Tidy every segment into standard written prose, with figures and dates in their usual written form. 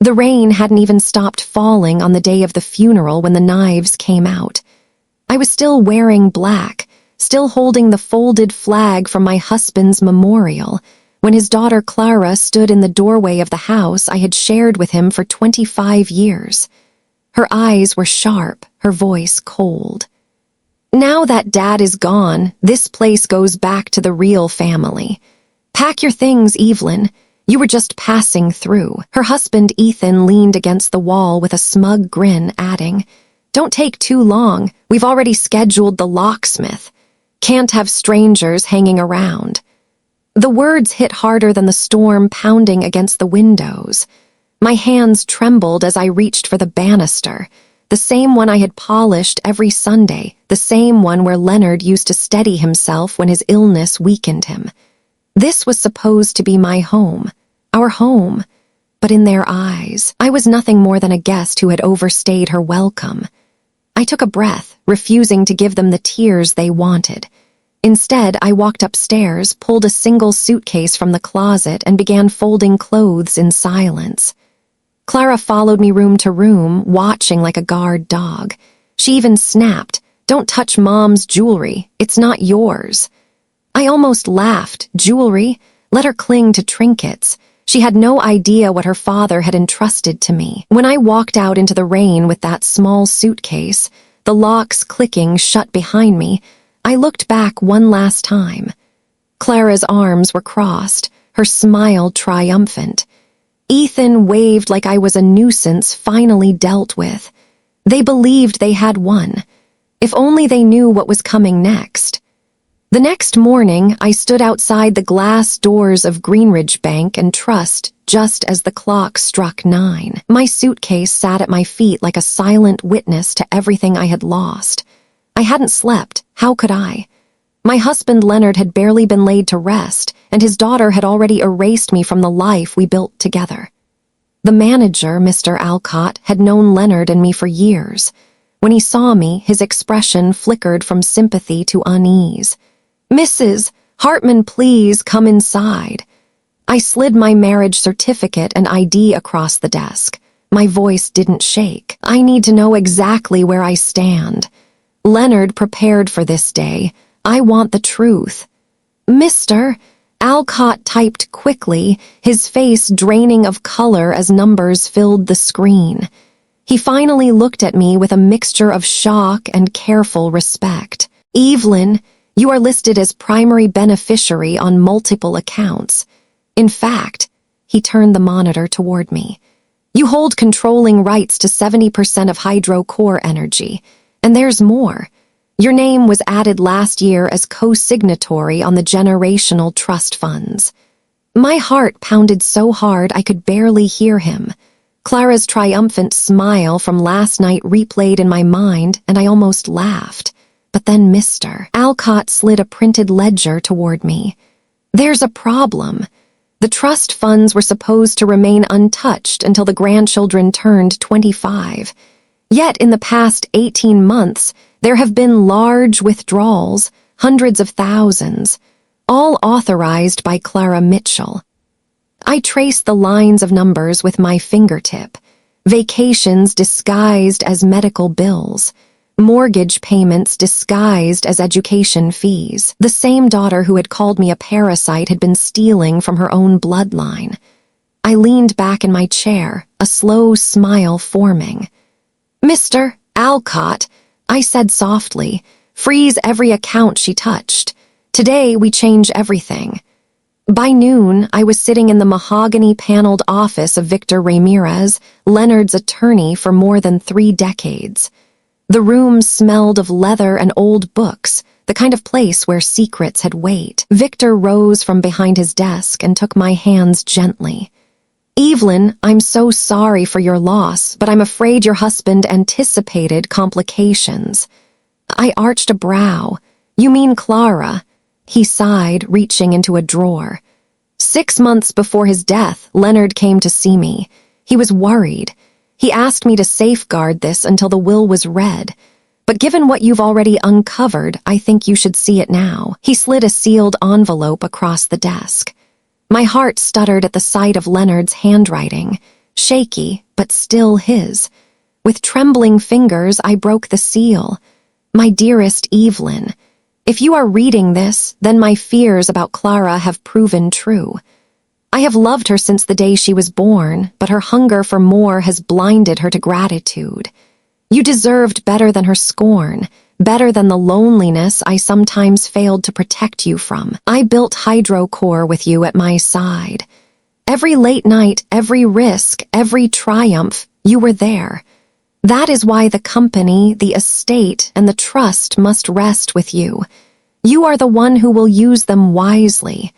The rain hadn't even stopped falling on the day of the funeral when the knives came out. I was still wearing black, still holding the folded flag from my husband's memorial, when his daughter Clara stood in the doorway of the house I had shared with him for 25 years. Her eyes were sharp, her voice cold. "Now that Dad is gone, this place goes back to the real family. Pack your things, Evelyn. You were just passing through." Her husband Ethan leaned against the wall with a smug grin, adding, "Don't take too long. We've already scheduled the locksmith. Can't have strangers hanging around." The words hit harder than the storm pounding against the windows. My hands trembled as I reached for the banister, the same one I had polished every Sunday, the same one where Leonard used to steady himself when his illness weakened him. This was supposed to be my home, our home, but in their eyes, I was nothing more than a guest who had overstayed her welcome. I took a breath, refusing to give them the tears they wanted. Instead, I walked upstairs, pulled a single suitcase from the closet, and began folding clothes in silence. Clara followed me room to room, watching like a guard dog. She even snapped, "Don't touch Mom's jewelry. It's not yours." I almost laughed. Jewelry? Let her cling to trinkets. She had no idea what her father had entrusted to me. When I walked out into the rain with that small suitcase, the locks clicking shut behind me, I looked back one last time. Clara's arms were crossed, her smile triumphant. Ethan waved like I was a nuisance finally dealt with. They believed they had won. If only they knew what was coming next. The next morning, I stood outside the glass doors of Greenridge Bank and Trust just as the clock struck 9. My suitcase sat at my feet like a silent witness to everything I had lost. I hadn't slept. How could I? My husband Leonard had barely been laid to rest, and his daughter had already erased me from the life we built together. The manager, Mr. Alcott, had known Leonard and me for years. When he saw me, his expression flickered from sympathy to unease. "Mrs. Hartman, please come inside." I slid my marriage certificate and ID across the desk. My voice didn't shake. "I need to know exactly where I stand. Leonard prepared for this day. I want the truth." "Mr." Alcott typed quickly, his face draining of color as numbers filled the screen. He finally looked at me with a mixture of shock and careful respect. "Evelyn, you are listed as primary beneficiary on multiple accounts. In fact," he turned the monitor toward me, "you hold controlling rights to 70% of hydro-core energy. And there's more. Your name was added last year as co-signatory on the generational trust funds." My heart pounded so hard I could barely hear him. Clara's triumphant smile from last night replayed in my mind, and I almost laughed. But then Mr. Alcott slid a printed ledger toward me. "There's a problem. The trust funds were supposed to remain untouched until the grandchildren turned 25. Yet in the past 18 months, there have been large withdrawals, hundreds of thousands, all authorized by Clara Mitchell." I traced the lines of numbers with my fingertip. Vacations disguised as medical bills. Mortgage payments disguised as education fees. The same daughter who had called me a parasite had been stealing from her own bloodline. I leaned back in my chair, a slow smile forming. "Mr. Alcott," I said softly, "freeze every account she touched. Today we change everything." By noon, I was sitting in the mahogany-paneled office of Victor Ramirez, Leonard's attorney for more than 3 decades. The room smelled of leather and old books, the kind of place where secrets had weight. Victor rose from behind his desk and took my hands gently. "Evelyn, I'm so sorry for your loss, but I'm afraid your husband anticipated complications." I arched a brow. "You mean Clara?" He sighed, reaching into a drawer. 6 months before his death, Leonard came to see me. He was worried. He asked me to safeguard this until the will was read. "But given what you've already uncovered, I think you should see it now." He slid a sealed envelope across the desk. My heart stuttered at the sight of Leonard's handwriting. shaky, but still his. With trembling fingers, I broke the seal. My dearest Evelyn, if you are reading this, then my fears about Clara have proven true. I have loved her since the day she was born, but her hunger for more has blinded her to gratitude. You deserved better than her scorn, better than the loneliness I sometimes failed to protect you from. I built hydrocore with you at my side. Every late night, every risk, every triumph, you were there. That is why the company, the estate, and the trust must rest with you. You are the one who will use them wisely.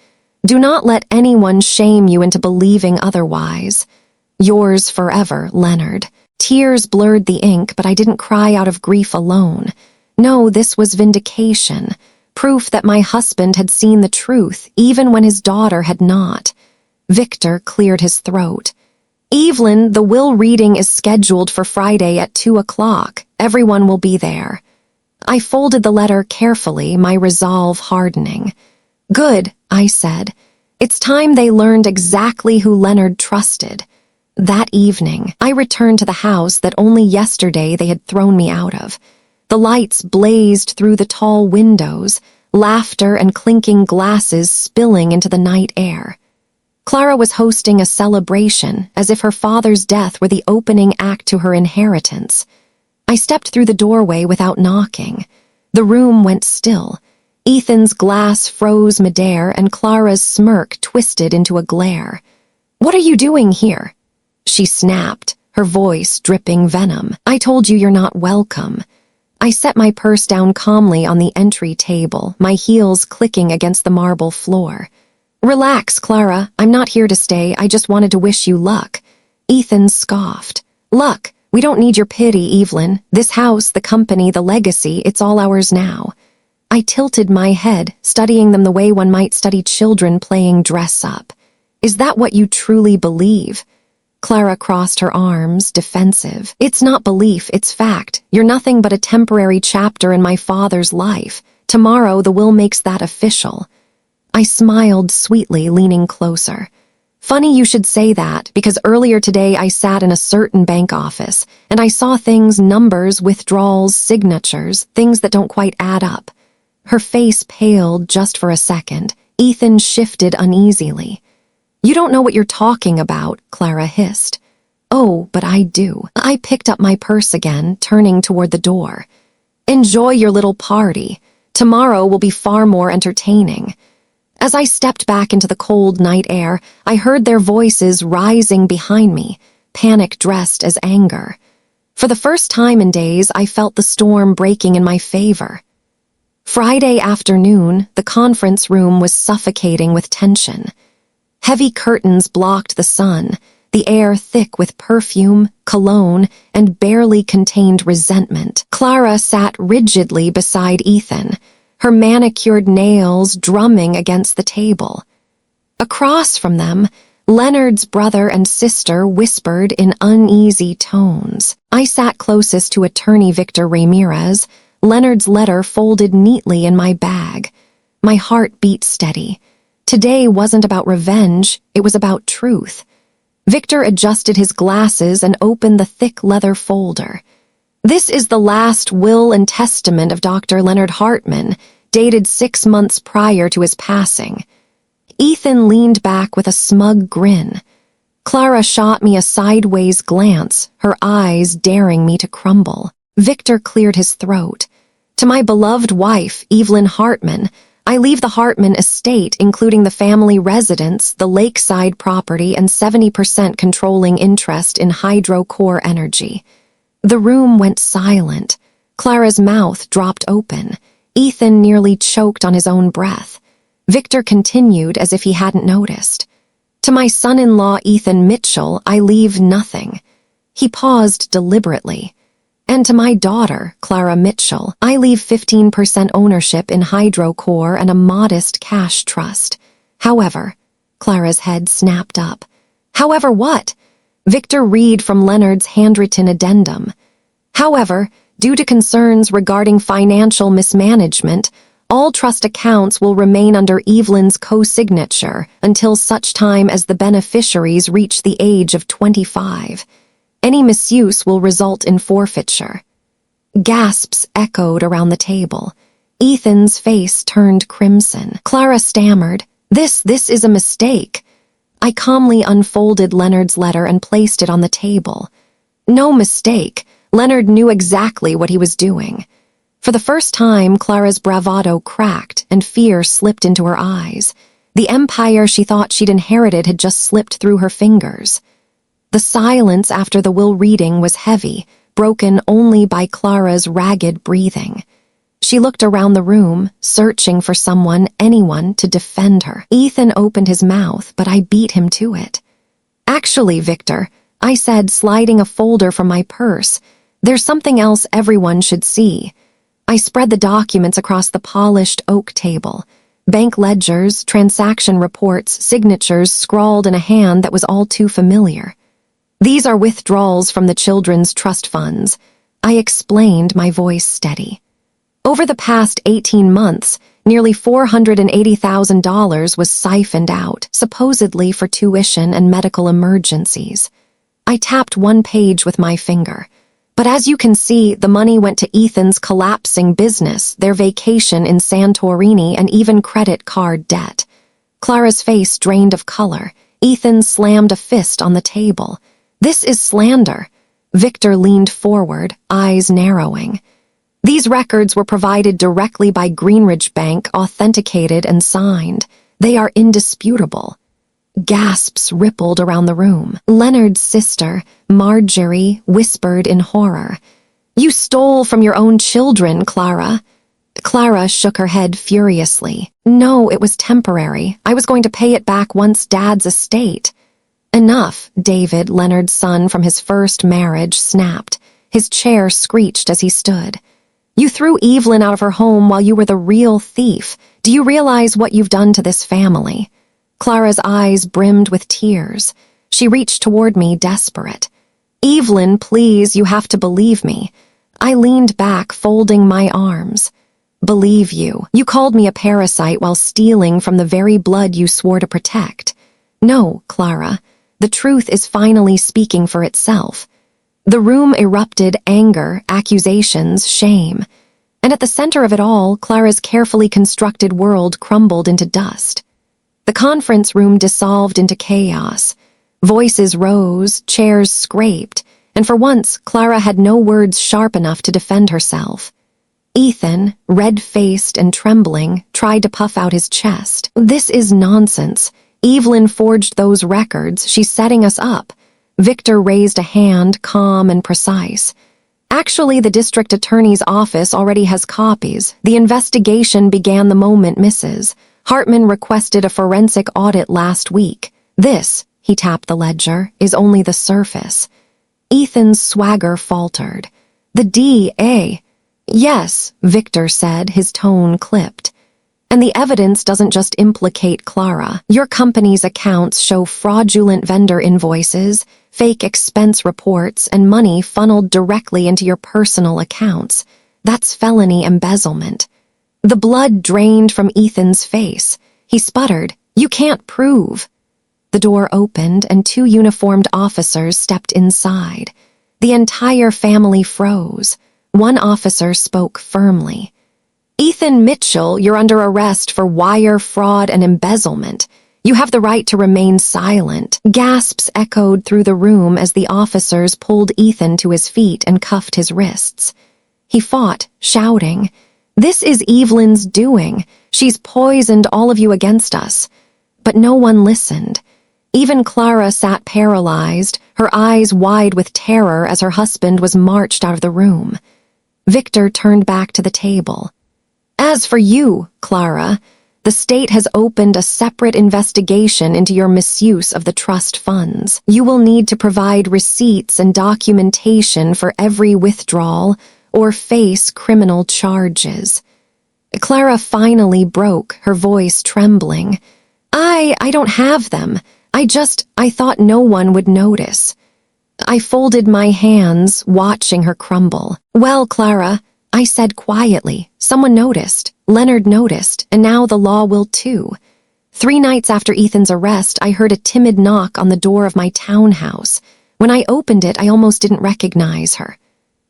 Do not let anyone shame you into believing otherwise. Yours forever, Leonard. Tears blurred the ink, but I didn't cry out of grief alone. No, this was vindication, proof that my husband had seen the truth, even when his daughter had not. Victor cleared his throat. Evelyn, the will reading is scheduled for Friday at 2 o'clock. Everyone will be there. I folded the letter carefully, my resolve hardening. Good, I said. It's time they learned exactly who Leonard trusted. That evening, I returned to the house that only yesterday they had thrown me out of. The lights blazed through the tall windows, laughter and clinking glasses spilling into the night air. Clara was hosting a celebration, as if her father's death were the opening act to her inheritance. I stepped through the doorway without knocking. The room went still. Ethan's glass froze midair, and Clara's smirk twisted into a glare. "What are you doing here?" She snapped, her voice dripping venom. "I told you you're not welcome." I set my purse down calmly on the entry table, my heels clicking against the marble floor. "Relax, Clara. I'm not here to stay. I just wanted to wish you luck." Ethan scoffed. "Luck? We don't need your pity, Evelyn. This house, the company, the legacy, it's all ours now." I tilted my head, studying them the way one might study children playing dress-up. "Is that what you truly believe?" Clara crossed her arms, defensive. "It's not belief, it's fact. You're nothing but a temporary chapter in my father's life. Tomorrow the will makes that official." I smiled sweetly, leaning closer. "Funny you should say that, because earlier today I sat in a certain bank office, and I saw things, numbers, withdrawals, signatures, things that don't quite add up." Her face paled just for a second. Ethan shifted uneasily. "You don't know what you're talking about," Clara hissed. "Oh, but I do." I picked up my purse again, turning toward the door. "Enjoy your little party. Tomorrow will be far more entertaining." As I stepped back into the cold night air, I heard their voices rising behind me, panic dressed as anger. For the first time in days, I felt the storm breaking in my favor. Friday afternoon, the conference room was suffocating with tension. Heavy curtains blocked the sun, the air thick with perfume, cologne, and barely contained resentment. Clara sat rigidly beside Ethan, her manicured nails drumming against the table. Across from them, Leonard's brother and sister whispered in uneasy tones. I sat closest to attorney Victor Ramirez, Leonard's letter folded neatly in my bag. My heart beat steady. Today wasn't about revenge, it was about truth. Victor adjusted his glasses and opened the thick leather folder. "This is the last will and testament of Dr. Leonard Hartman, dated 6 months prior to his passing." Ethan leaned back with a smug grin. Clara shot me a sideways glance, her eyes daring me to crumble. Victor cleared his throat. "To my beloved wife, Evelyn Hartman, I leave the Hartman estate, including the family residence, the lakeside property, and 70% controlling interest in hydrocore energy." The room went silent. Clara's mouth dropped open. Ethan nearly choked on his own breath. Victor continued as if he hadn't noticed. "To my son-in-law, Ethan Mitchell, I leave nothing." He paused deliberately. "And to my daughter, Clara Mitchell, I leave 15% ownership in hydrocore and a modest cash trust. However," Clara's head snapped up. "However what?" Victor read from Leonard's handwritten addendum. "However, due to concerns regarding financial mismanagement, All trust accounts will remain under Evelyn's co-signature until such time as the beneficiaries reach the age of 25. Any misuse will result in forfeiture. Gasps echoed around the table. Ethan's face turned crimson. Clara stammered, This is a mistake." I calmly unfolded Leonard's letter and placed it on the table. No mistake. Leonard knew exactly what he was doing. For the first time, Clara's bravado cracked and fear slipped into her eyes. The empire she thought she'd inherited had just slipped through her fingers. The silence after the will reading was heavy, broken only by Clara's ragged breathing. She looked around the room, searching for anyone to defend her. Ethan opened his mouth, but I beat him to it. "Actually, Victor," I said, sliding a folder from my purse, "there's something else everyone should see." I spread the documents across the polished oak table. Bank ledgers, transaction reports, signatures scrawled in a hand that was all too familiar. "These are withdrawals from the children's trust funds," I explained, my voice steady. Over the past 18 months, nearly $480,000 was siphoned out, supposedly for tuition and medical emergencies. I tapped one page with my finger. But as you can see, the money went to Ethan's collapsing business, their vacation in Santorini, and even credit card debt. Clara's face drained of color. Ethan slammed a fist on the table. "This is slander." Victor leaned forward, eyes narrowing. "These records were provided directly by Greenridge Bank, authenticated and signed. They are indisputable." Gasps rippled around the room. Leonard's sister, Marjorie, whispered in horror, "You stole from your own children, Clara." Clara shook her head furiously. "No, it was temporary. I was going to pay it back once Dad's estate." "Enough," David, Leonard's son from his first marriage, snapped. His chair screeched as he stood. "You threw Evelyn out of her home while you were the real thief. Do you realize what you've done to this family?" Clara's eyes brimmed with tears. She reached toward me, desperate. "Evelyn, please, you have to believe me." I leaned back, folding my arms. "Believe you? You called me a parasite while stealing from the very blood you swore to protect." "No, Clara. The truth is finally speaking for itself." The room erupted, anger, accusations, shame. And at the center of it all, Clara's carefully constructed world crumbled into dust. The conference room dissolved into chaos. Voices rose, chairs scraped, and for once, Clara had no words sharp enough to defend herself. Ethan, red-faced and trembling, tried to puff out his chest. "This is nonsense. Evelyn forged those records. She's setting us up." Victor raised a hand, calm and precise. "Actually, the district attorney's office already has copies. The investigation began the moment Mrs. Hartman requested a forensic audit last week. This," he tapped the ledger, "is only the surface." Ethan's swagger faltered. "The DA?" "Yes," Victor said, his tone clipped. "And the evidence doesn't just implicate Clara. Your company's accounts show fraudulent vendor invoices, fake expense reports, and money funneled directly into your personal accounts. That's felony embezzlement." The blood drained from Ethan's face. He sputtered, "You can't prove." The door opened and 2 uniformed officers stepped inside. The entire family froze. One officer spoke firmly. "Ethan Mitchell, you're under arrest for wire fraud and embezzlement. You have the right to remain silent." Gasps echoed through the room as the officers pulled Ethan to his feet and cuffed his wrists. He fought, shouting, "This is Evelyn's doing. She's poisoned all of you against us." But no one listened. Even Clara sat paralyzed, her eyes wide with terror as her husband was marched out of the room. Victor turned back to the table. "As for you, Clara, the state has opened a separate investigation into your misuse of the trust funds. You will need to provide receipts and documentation for every withdrawal or face criminal charges." Clara finally broke, her voice trembling. I don't have them. I thought no one would notice." I folded my hands, watching her crumble. "Well, Clara, I said quietly. Someone noticed. Leonard noticed, and now the law will too. 3 nights after Ethan's arrest, I heard a timid knock on the door of my townhouse. When I opened it, I almost didn't recognize her.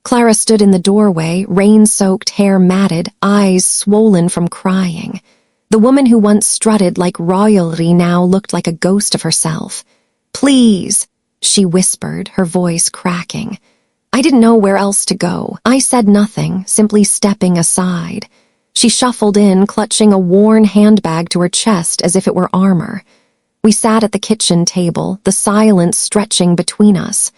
Clara stood in the doorway, rain-soaked hair matted, eyes swollen from crying. The woman who once strutted like royalty now looked like a ghost of herself. "Please," she whispered, her voice cracking. I didn't know where else to go. I said nothing, simply stepping aside. She shuffled in, clutching a worn handbag to her chest as if it were armor. We sat at the kitchen table, the silence stretching between us.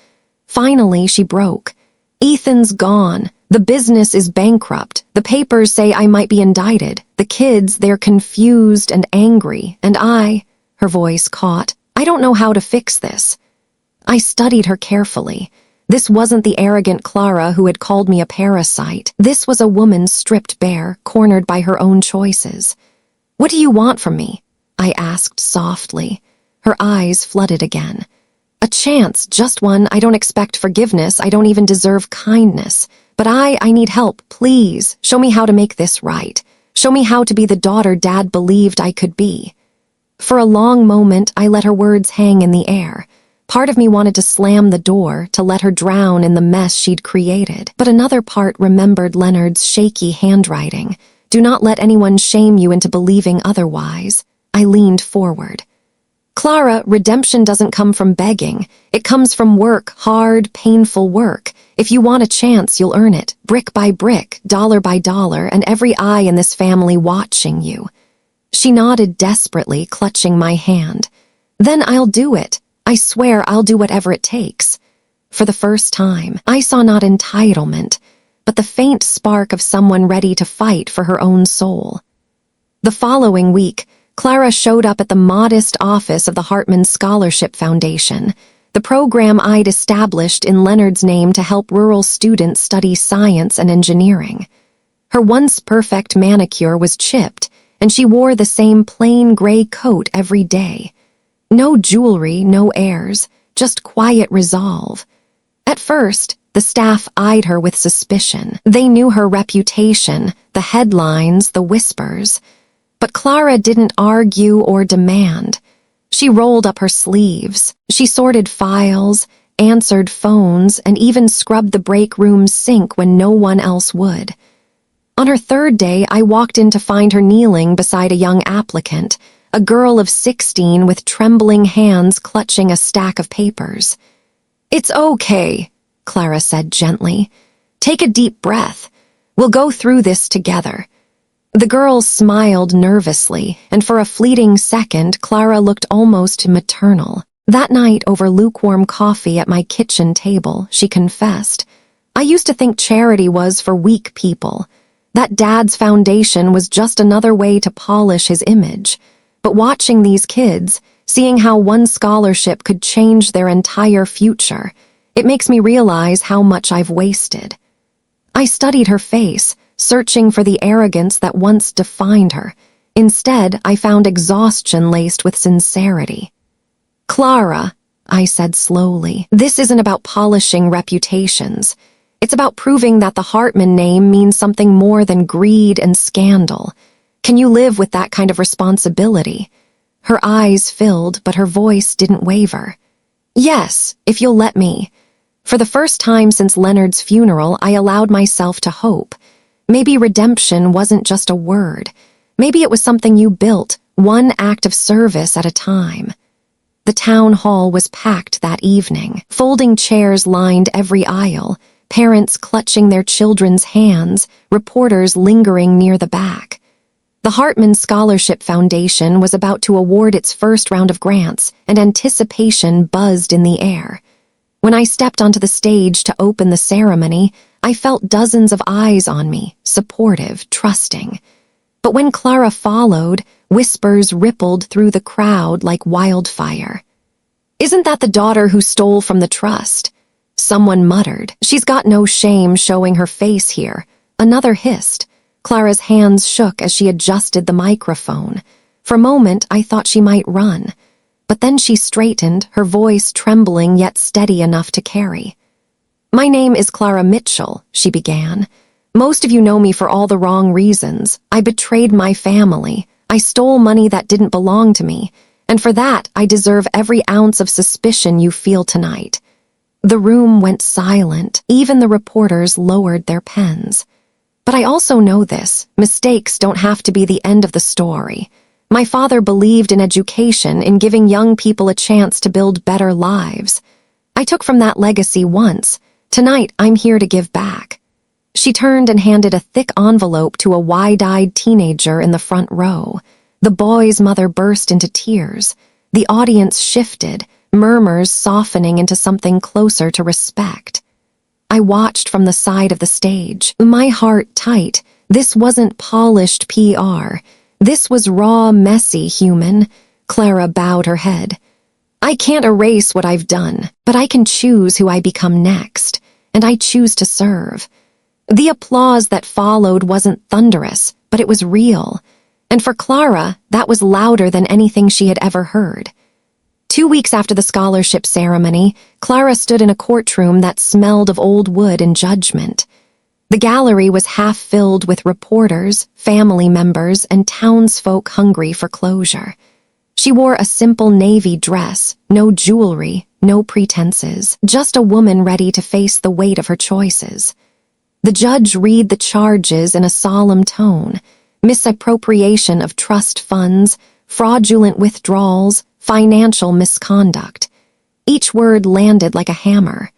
Finally, she broke. "Ethan's gone. The business is bankrupt. The papers say I might be indicted. The kids, they're confused and angry. And her voice caught, I don't know how to fix this." I studied her carefully. This wasn't the arrogant Clara who had called me a parasite. This was a woman stripped bare, cornered by her own choices. "What do you want from me?" I asked softly. Her eyes flooded again. "A chance, just one. I don't expect forgiveness. I don't even deserve kindness. But I need help, please. Show me how to make this right. Show me how to be the daughter Dad believed I could be." For a long moment, I let her words hang in the air. Part of me wanted to slam the door, to let her drown in the mess she'd created. But another part remembered Leonard's shaky handwriting. "Do not let anyone shame you into believing otherwise." I leaned forward. "Clara, redemption doesn't come from begging. It comes from work, hard, painful work. If you want a chance, you'll earn it, brick by brick, dollar by dollar, and every eye in this family watching you." She nodded desperately, clutching my hand. "Then I'll do it. I swear I'll do whatever it takes." For the first time, I saw not entitlement, but the faint spark of someone ready to fight for her own soul. The following week, Clara showed up at the modest office of the Hartman Scholarship Foundation, the program I'd established in Leonard's name to help rural students study science and engineering. Her once perfect manicure was chipped, and she wore the same plain gray coat every day. No jewelry, no airs, just quiet resolve. At first, the staff eyed her with suspicion. They knew her reputation, the headlines, the whispers. But Clara didn't argue or demand. She rolled up her sleeves. She sorted files, answered phones, and even scrubbed the break room sink when no one else would. On her 3rd day, I walked in to find her kneeling beside a young applicant, a girl of 16 with trembling hands clutching a stack of papers. "It's okay," Clara said gently. "Take a deep breath. We'll go through this together." The girl smiled nervously, and for a fleeting second, Clara looked almost maternal. That night, over lukewarm coffee at my kitchen table, she confessed, "I used to think charity was for weak people. That Dad's foundation was just another way to polish his image. But watching these kids, seeing how one scholarship could change their entire future, it makes me realize how much I've wasted." I studied her face, searching for the arrogance that once defined her. Instead, I found exhaustion laced with sincerity. "Clara," I said slowly, "this isn't about polishing reputations. It's about proving that the Hartman name means something more than greed and scandal. Can you live with that kind of responsibility?" Her eyes filled, but her voice didn't waver. "Yes, if you'll let me." For the first time since Leonard's funeral, I allowed myself to hope. Maybe redemption wasn't just a word. Maybe it was something you built, one act of service at a time. The town hall was packed that evening. Folding chairs lined every aisle, parents clutching their children's hands, reporters lingering near the back. The Hartman Scholarship Foundation was about to award its first round of grants, and anticipation buzzed in the air. When I stepped onto the stage to open the ceremony, I felt dozens of eyes on me, supportive, trusting. But when Clara followed, whispers rippled through the crowd like wildfire. "Isn't that the daughter who stole from the trust?" Someone muttered. "She's got no shame showing her face here." Another hissed. Clara's hands shook as she adjusted the microphone. For a moment, I thought she might run. But then she straightened, her voice trembling yet steady enough to carry. "My name is Clara Mitchell," she began. Most of you know me for all the wrong reasons. I betrayed my family. I stole money that didn't belong to me. And for that, I deserve every ounce of suspicion you feel tonight." The room went silent. Even the reporters lowered their pens. But I also know this. Mistakes don't have to be the end of the story. My father believed in education, in giving young people a chance to build better lives. I took from that legacy once. Tonight, I'm here to give back. She turned and handed a thick envelope to a wide-eyed teenager in the front row. The boy's mother burst into tears. The audience shifted, murmurs softening into something closer to respect. I watched from the side of the stage, my heart tight. This wasn't polished PR. This was raw, messy human. Clara bowed her head. "I can't erase what I've done, but I can choose who I become next, and I choose to serve." The applause that followed wasn't thunderous, but it was real. And for Clara, that was louder than anything she had ever heard. 2 weeks after the scholarship ceremony, Clara stood in a courtroom that smelled of old wood and judgment. The gallery was half filled with reporters, family members, and townsfolk hungry for closure. She wore a simple navy dress, no jewelry, no pretenses, just a woman ready to face the weight of her choices. The judge read the charges in a solemn tone: misappropriation of trust funds, fraudulent withdrawals, financial misconduct. Each word landed like a hammer.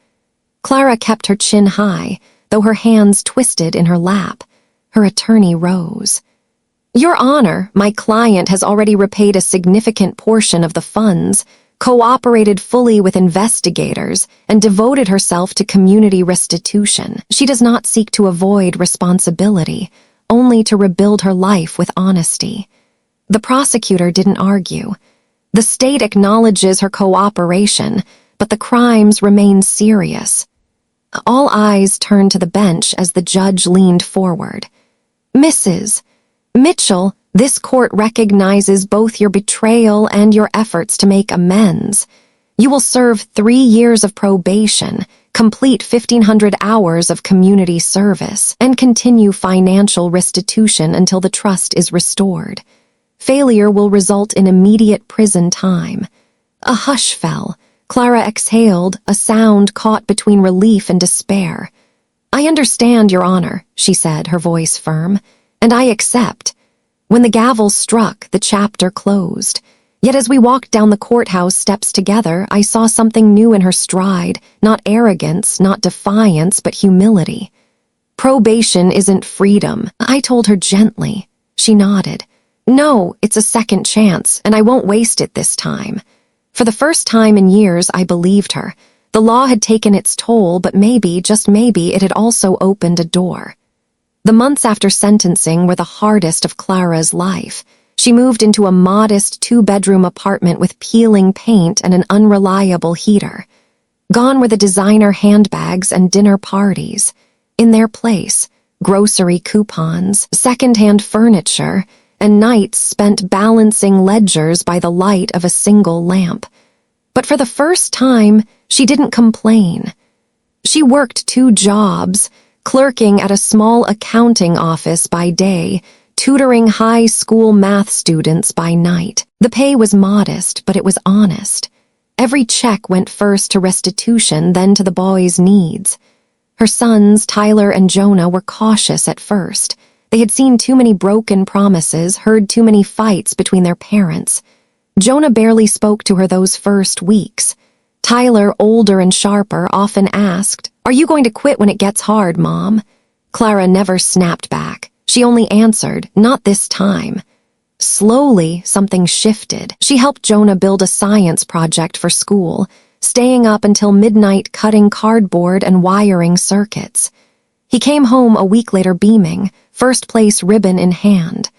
Clara kept her chin high, though her hands twisted in her lap. Her attorney rose. "Your Honor, my client has already repaid a significant portion of the funds, cooperated fully with investigators, and devoted herself to community restitution. She does not seek to avoid responsibility, only to rebuild her life with honesty." The prosecutor didn't argue. The state acknowledges her cooperation, but the crimes remain serious. All eyes turned to the bench as the judge leaned forward. "Mrs. Mitchell, this court recognizes both your betrayal and your efforts to make amends. You will serve 3 years of probation, complete 1,500 hours of community service, and continue financial restitution until the trust is restored. Failure will result in immediate prison time." A hush fell. Clara exhaled, a sound caught between relief and despair. "I understand, Your Honor," she said, her voice firm, "and I accept." When the gavel struck, the chapter closed. Yet as we walked down the courthouse steps together, I saw something new in her stride, not arrogance, not defiance, but humility. "Probation isn't freedom," I told her gently. She nodded. "No, it's a second chance, and I won't waste it this time." For the first time in years, I believed her. The law had taken its toll, but maybe, just maybe, it had also opened a door. The months after sentencing were the hardest of Clara's life. She moved into a modest 2-bedroom apartment with peeling paint and an unreliable heater. Gone were the designer handbags and dinner parties. In their place, grocery coupons, second-hand furniture, and nights spent balancing ledgers by the light of a single lamp. But for the first time, she didn't complain. She worked 2 jobs, clerking at a small accounting office by day, tutoring high school math students by night. The pay was modest, but it was honest. Every check went first to restitution, then to the boys' needs. Her sons, Tyler and Jonah, were cautious at first. They had seen too many broken promises, heard too many fights between their parents. Jonah barely spoke to her those first weeks. Tyler, older and sharper, often asked, "Are you going to quit when it gets hard, Mom?" Clara never snapped back. She only answered, "Not this time." Slowly, something shifted. She helped Jonah build a science project for school, staying up until midnight cutting cardboard and wiring circuits. He came home a week later beaming, first-place ribbon in hand.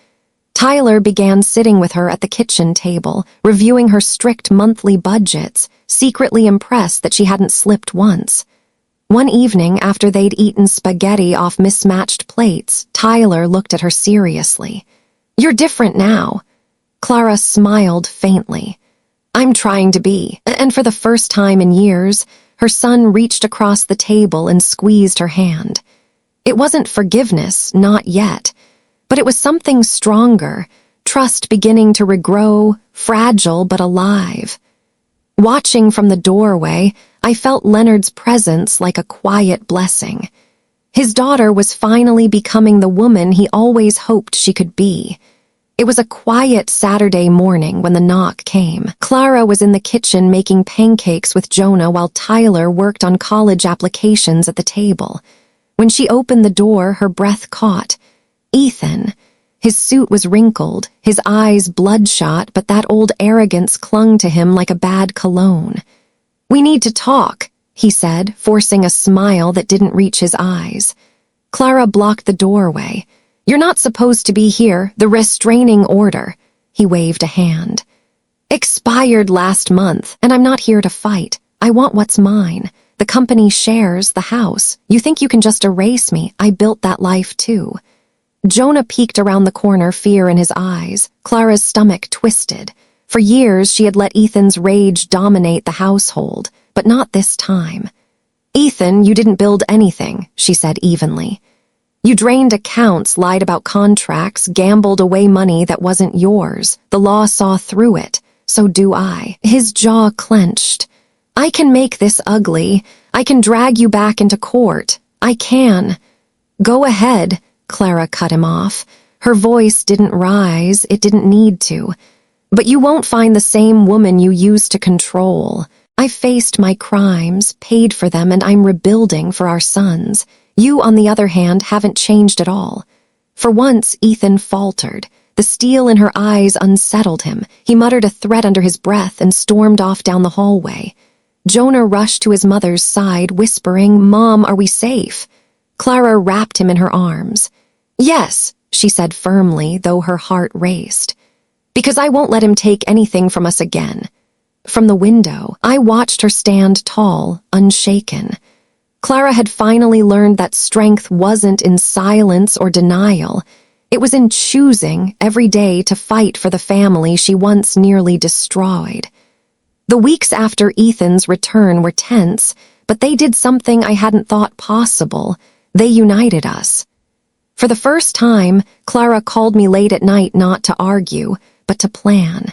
Tyler began sitting with her at the kitchen table, reviewing her strict monthly budgets, secretly impressed that she hadn't slipped once. One evening, after they'd eaten spaghetti off mismatched plates, Tyler looked at her seriously. "You're different now." Clara smiled faintly. "I'm trying to be." And for the first time in years, her son reached across the table and squeezed her hand. It wasn't forgiveness, not yet, but it was something stronger, trust beginning to regrow, fragile but alive. Watching from the doorway, I felt Leonard's presence like a quiet blessing. His daughter was finally becoming the woman he always hoped she could be. It was a quiet Saturday morning when the knock came. Clara was in the kitchen making pancakes with Jonah while Tyler worked on college applications at the table. When she opened the door, her breath caught. Ethan. His suit was wrinkled, his eyes bloodshot, but that old arrogance clung to him like a bad cologne. "We need to talk," he said, forcing a smile that didn't reach his eyes. Clara blocked the doorway. "You're not supposed to be here, the restraining order." He waved a hand. "Expired last month, and I'm not here to fight. I want what's mine. The company shares the house. You think you can just erase me? I built that life too." Jonah peeked around the corner, fear in his eyes. Clara's stomach twisted. For years, she had let Ethan's rage dominate the household, but not this time. "Ethan, you didn't build anything," she said evenly. "You drained accounts, lied about contracts, gambled away money that wasn't yours. The law saw through it. So do I." His jaw clenched. "I can make this ugly. I can drag you back into court. I can." "Go ahead," Clara cut him off. Her voice didn't rise, it didn't need to. "But you won't find the same woman you used to control. I faced my crimes, paid for them, and I'm rebuilding for our sons. You, on the other hand, haven't changed at all." For once, Ethan faltered. The steel in her eyes unsettled him. He muttered a threat under his breath and stormed off down the hallway. Jonah rushed to his mother's side, whispering, "Mom, are we safe?" Clara wrapped him in her arms. "Yes," she said firmly, though her heart raced. "Because I won't let him take anything from us again." From the window, I watched her stand tall, unshaken. Clara had finally learned that strength wasn't in silence or denial. It was in choosing, every day, to fight for the family she once nearly destroyed. The weeks after Ethan's return were tense, but they did something I hadn't thought possible. They united us. For the first time, Clara called me late at night not to argue, but to plan.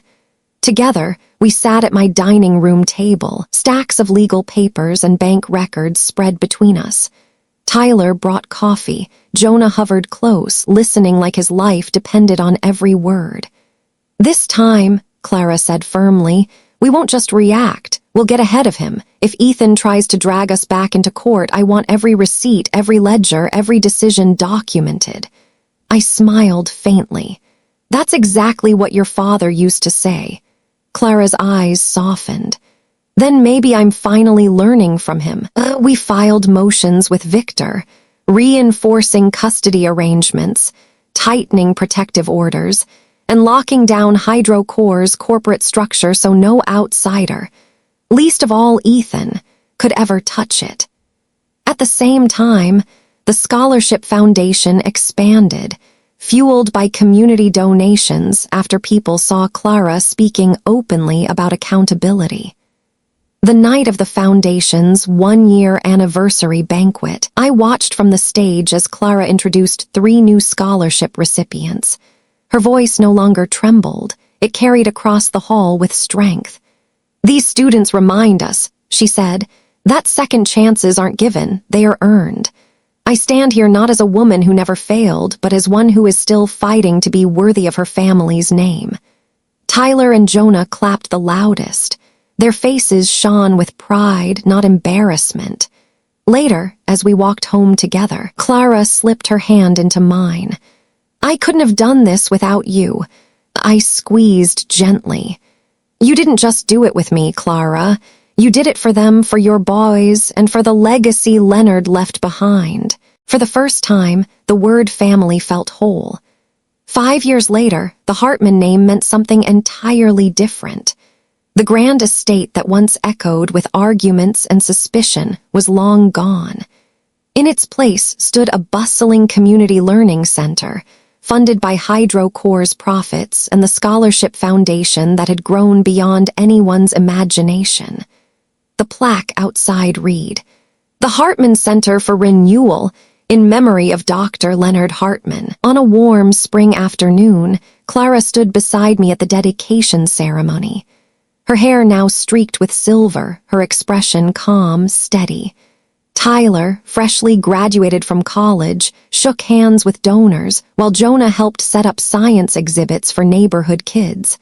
Together, we sat at my dining room table, stacks of legal papers and bank records spread between us. Tyler brought coffee. Jonah hovered close, listening like his life depended on every word. "This time," Clara said firmly, "we won't just react. We'll get ahead of him. If Ethan tries to drag us back into court, I want every receipt, every ledger, every decision documented." I smiled faintly. "That's exactly what your father used to say." Clara's eyes softened. "Then maybe I'm finally learning from him." We filed motions with Victor, reinforcing custody arrangements, tightening protective orders, and locking down HydroCorp's corporate structure so no outsider, least of all Ethan, could ever touch it. At the same time, the Scholarship Foundation expanded, fueled by community donations after people saw Clara speaking openly about accountability. The night of the Foundation's one-year anniversary banquet, I watched from the stage as Clara introduced 3 new scholarship recipients. Her voice no longer trembled. It carried across the hall with strength. "These students remind us," she said, "that second chances aren't given, they are earned. I stand here not as a woman who never failed, but as one who is still fighting to be worthy of her family's name." Tyler and Jonah clapped the loudest. Their faces shone with pride, not embarrassment. Later, as we walked home together, Clara slipped her hand into mine. "I couldn't have done this without you." I squeezed gently. "You didn't just do it with me, Clara. You did it for them, for your boys, and for the legacy Leonard left behind." For the first time, the word family felt whole. 5 years later, the Hartman name meant something entirely different. The grand estate that once echoed with arguments and suspicion was long gone. In its place stood a bustling community learning center, funded by HydroCorp's profits and the Scholarship Foundation that had grown beyond anyone's imagination. The plaque outside read, "The Hartman Center for Renewal, in memory of Dr. Leonard Hartman. On a warm spring afternoon, Clara stood beside me at the dedication ceremony. Her hair now streaked with silver, her expression calm, steady. Tyler, freshly graduated from college, shook hands with donors, while Jonah helped set up science exhibits for neighborhood kids.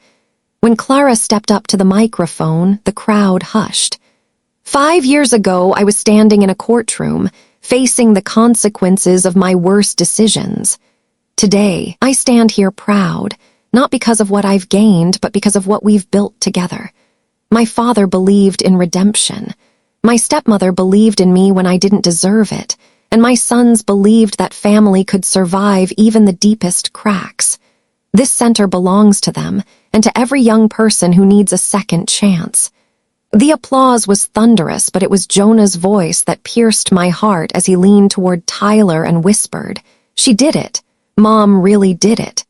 When Clara stepped up to the microphone, the crowd hushed. 5 years ago, I was standing in a courtroom, facing the consequences of my worst decisions. Today, I stand here proud, not because of what I've gained, but because of what we've built together. My father believed in redemption. My stepmother believed in me when I didn't deserve it, and my sons believed that family could survive even the deepest cracks. This center belongs to them, and to every young person who needs a second chance. The applause was thunderous, but it was Jonah's voice that pierced my heart as he leaned toward Tyler and whispered, "She did it. Mom really did it."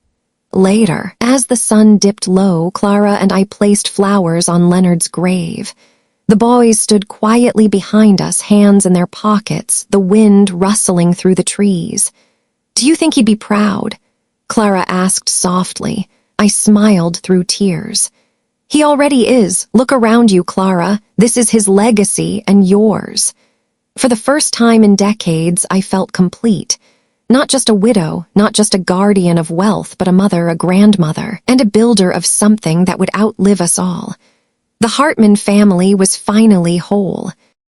Later, as the sun dipped low, Clara and I placed flowers on Leonard's grave. The boys stood quietly behind us, hands in their pockets, the wind rustling through the trees. "Do you think he'd be proud?" Clara asked softly. I smiled through tears. "He already is. Look around you, Clara. This is his legacy and yours." For the first time in decades, I felt complete. Not just a widow, not just a guardian of wealth, but a mother, a grandmother, and a builder of something that would outlive us all. The Hartman family was finally whole.